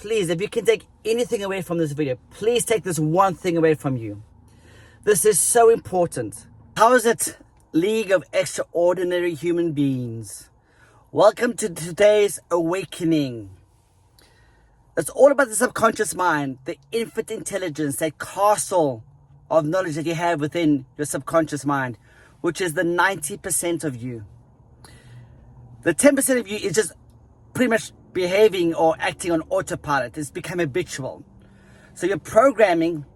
please, if you can take anything away from this video, please take this one thing away from you. This is so important. How is it, League of Extraordinary Human Beings? Welcome to today's awakening. It's all about the subconscious mind, the infinite intelligence, that castle of knowledge that you have within your subconscious mind, which is the 90% of you. The 10% of you is just pretty much behaving or acting on autopilot. It's become habitual. So your programming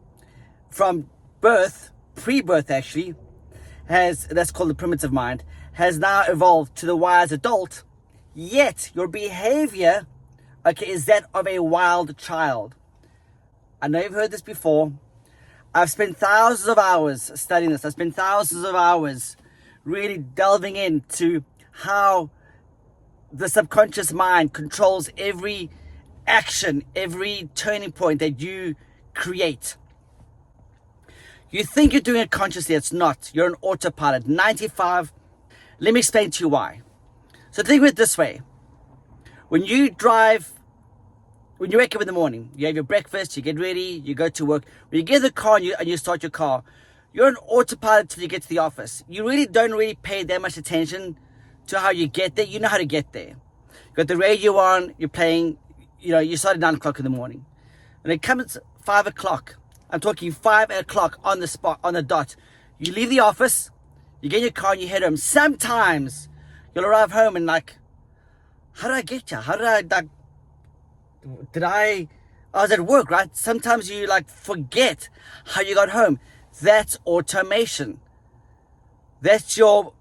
from birth, pre-birth actually, that's called the primitive mind, has now evolved to the wise adult, yet your behavior, is that of a wild child. I know you've heard this before. I've spent thousands of hours studying this. I've spent thousands of hours really delving into how the subconscious mind controls every action, every turning point that you create. You think you're doing it consciously, it's not. You're an autopilot. 95. Let me explain to you why. So think of it this way. When you wake up in the morning, you have your breakfast, you get ready, you go to work. When you get in the car and you start your car, you're an autopilot till you get to the office. You really don't pay that much attention to how you get there. You know how to get there. You got the radio on, you're playing, you start at 9 o'clock in the morning. And it comes 5 o'clock. I'm talking 5 o'clock on the spot, on the dot. You leave the office, you get in your car and you head home. Sometimes you'll arrive home and how did I get you? How did I was at work, right? Sometimes you forget how you got home. That's automation. That's your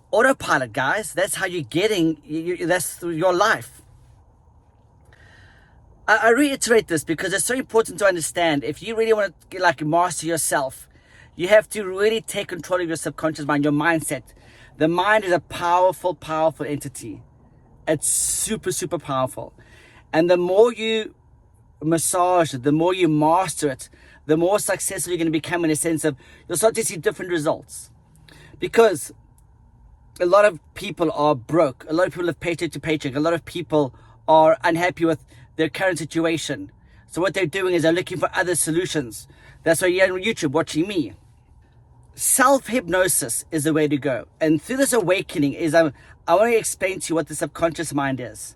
autopilot, guys. That's how you're getting, that's your life. I reiterate this because it's so important to understand. If you really want to master yourself, you have to really take control of your subconscious mind, your mindset. The mind is a powerful, powerful entity. It's super, super powerful. And the more you massage it, the more you master it, the more successful you're going to become, in a sense of you'll start to see different results. Because a lot of people are broke. A lot of people live paycheck to paycheck. A lot of people are unhappy with their current situation. So what they're doing is they're looking for other solutions. That's why you're on YouTube watching me. Self-hypnosis is the way to go. And through this awakening I want to explain to you what the subconscious mind is.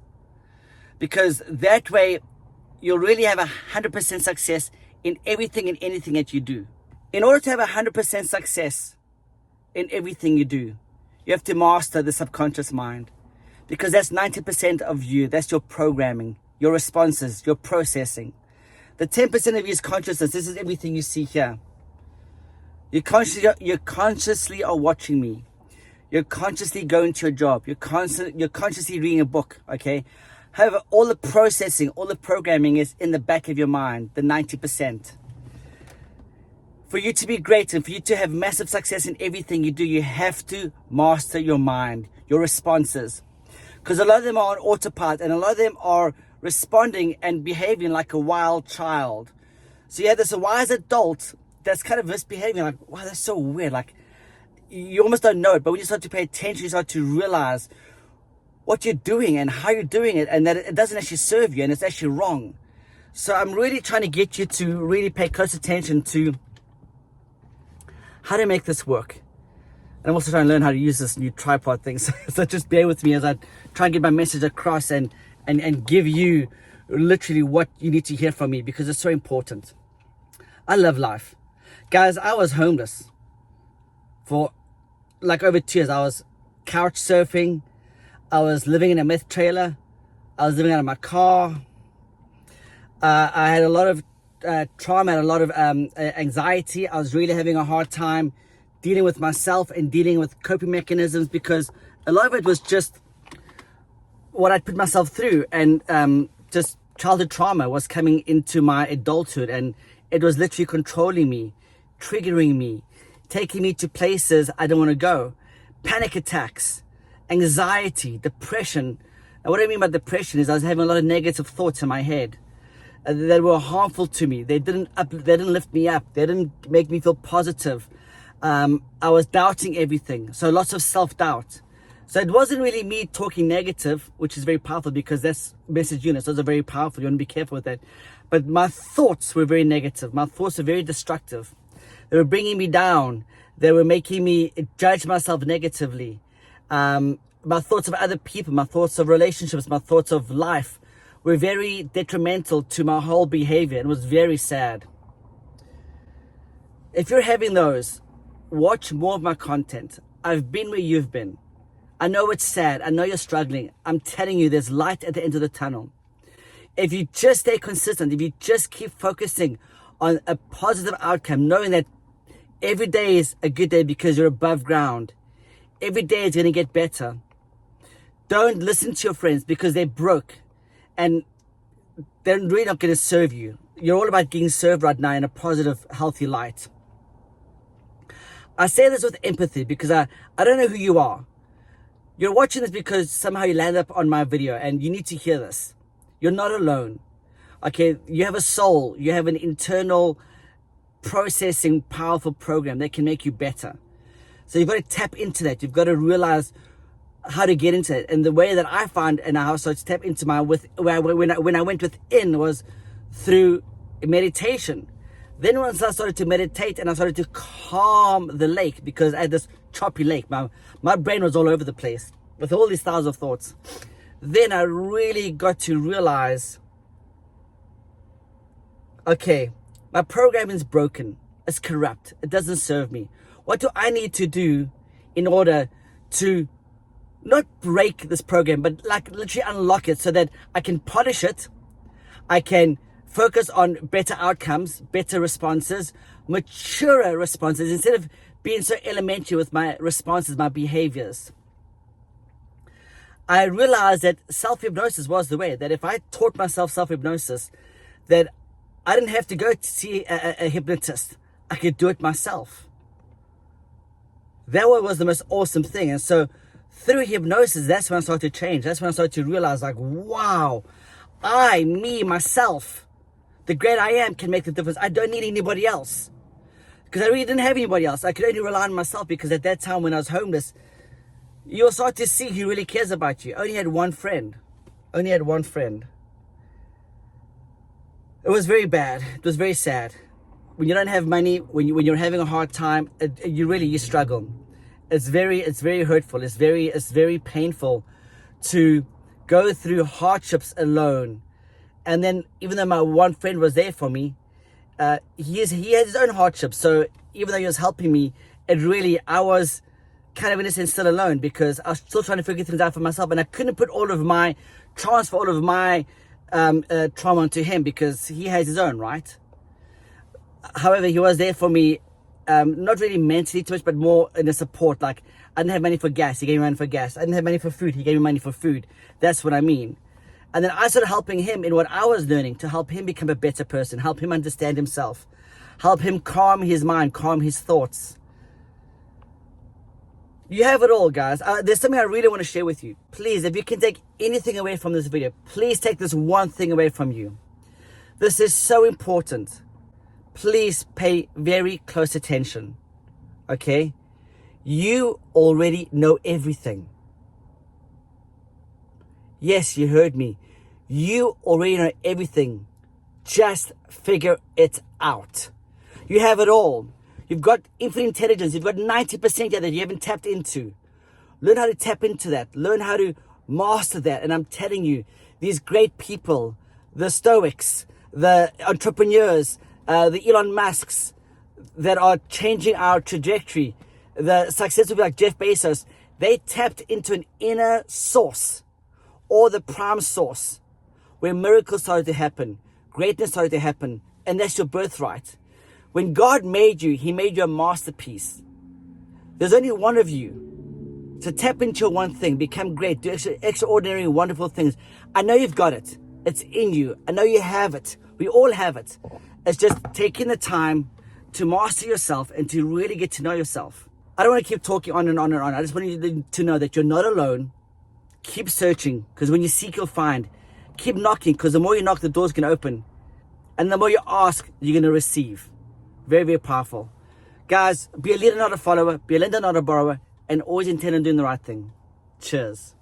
Because that way, you'll really have 100% success in everything and anything that you do. In order to have 100% success in everything you do, you have to master the subconscious mind. Because that's 90% of you. That's your programming, your responses, your processing. The 10% of you is consciousness. This is everything you see here. You consciously are watching me. You're consciously going to your job. You're consciously reading a book, okay? However, all the processing, all the programming is in the back of your mind, the 90%. For you to be great and for you to have massive success in everything you do, you have to master your mind, your responses. Because a lot of them are on autopilot and a lot of them are responding and behaving like a wild child. So you have this wise adult that's kind of misbehaving, wow, that's so weird. You almost don't know it, but when you start to pay attention, you start to realize what you're doing and how you're doing it, and that it doesn't actually serve you and it's actually wrong. So I'm really trying to get you to really pay close attention to how to make this work. And I'm also trying to learn how to use this new tripod thing. So just bear with me as I try and get my message across and give you literally what you need to hear from me, because it's so important. I love life. Guys, I was homeless for over 2 years. I was couch surfing. I was living in a meth trailer. I was living out of my car. I had a lot of trauma, I had a lot of anxiety. I was really having a hard time dealing with myself and dealing with coping mechanisms, because a lot of it was just what I'd put myself through, and just childhood trauma was coming into my adulthood, and it was literally controlling me, triggering me, taking me to places I don't want to go. Panic attacks, anxiety, depression. And what I mean by depression is I was having a lot of negative thoughts in my head that were harmful to me. They didn't lift me up. They didn't make me feel positive. I was doubting everything. So lots of self-doubt. So it wasn't really me talking negative, which is very powerful because that's message units. Those are very powerful. You want to be careful with that. But my thoughts were very negative. My thoughts were very destructive. They were bringing me down. They were making me judge myself negatively. My thoughts of other people, my thoughts of relationships, my thoughts of life were very detrimental to my whole behavior. It was very sad. If you're having those, watch more of my content. I've been where you've been. I know it's sad. I know you're struggling. I'm telling you, there's light at the end of the tunnel. If you just stay consistent, if you just keep focusing on a positive outcome, knowing that every day is a good day because you're above ground. Every day is going to get better. Don't listen to your friends because they're broke and they're really not going to serve you. You're all about getting served right now in a positive, healthy light. I say this with empathy because I don't know who you are. You're watching this because somehow you land up on my video and you need to hear this. You're not alone. Okay, you have a soul. You have an internal processing powerful program that can make you better. So you've got to tap into that. You've got to realize how to get into it. And the way that I found and how I started to tap into when I went within was through meditation. Then once I started to meditate and I started to calm the lake, because I had this choppy lake, my brain was all over the place with all these thousands of thoughts. Then I really got to realize, okay, my program is broken. It's corrupt. It doesn't serve me. What do I need to do in order to not break this program, but like literally unlock it so that I can polish it, I can focus on better outcomes, better responses, maturer responses, instead of being so elementary with my responses, my behaviors. I realized that self-hypnosis was the way, that if I taught myself self-hypnosis, that I didn't have to go to see a hypnotist. I could do it myself. That was the most awesome thing. And so through hypnosis, that's when I started to change. That's when I started to realize, like, wow, myself, the great I am, can make the difference. I don't need anybody else. Because I really didn't have anybody else. I could only rely on myself, because at that time when I was homeless, you'll start to see who really cares about you. I only had one friend. It was very bad. It was very sad. When you don't have money, when you're having a hard time, you struggle. It's very hurtful. It's very painful to go through hardships alone. And then, even though my one friend was there for me, he had his own hardships. So even though he was helping me, I was kind of in a sense still alone, because I was still trying to figure things out for myself, and I couldn't put transfer all of my trauma onto him, because he has his own, right? However, he was there for me, not really mentally too much, but more in a support. Like, I didn't have money for gas, he gave me money for gas. I didn't have money for food, he gave me money for food. That's what I mean. And then I started helping him in what I was learning, to help him become a better person, help him understand himself, help him calm his mind, calm his thoughts. You have it all, guys. There's something I really want to share with you. Please, if you can take anything away from this video, please take this one thing away from you. This is so important. Please pay very close attention. Okay? You already know everything. Yes, you heard me. You already know everything. Just figure it out. You have it all. You've got infinite intelligence. You've got 90% here that you haven't tapped into. Learn how to tap into that. Learn how to master that. And I'm telling you, these great people, the Stoics, the entrepreneurs, the Elon Musks that are changing our trajectory, the successful people like Jeff Bezos, they tapped into an inner source, or the prime source, where miracles started to happen, greatness started to happen, and that's your birthright. When God made you, He made you a masterpiece. There's only one of you. So tap into your one thing, become great, do extraordinary, wonderful things. I know you've got it. It's in you. I know you have it. We all have it. It's just taking the time to master yourself and to really get to know yourself. I don't want to keep talking on and on and on. I just want you to know that you're not alone. Keep searching, because when you seek, you'll find. Keep knocking, because the more you knock, the doors can open. And the more you ask, you're going to receive. Very, very powerful. Guys, be a leader, not a follower. Be a lender, not a borrower. And always intend on doing the right thing. Cheers.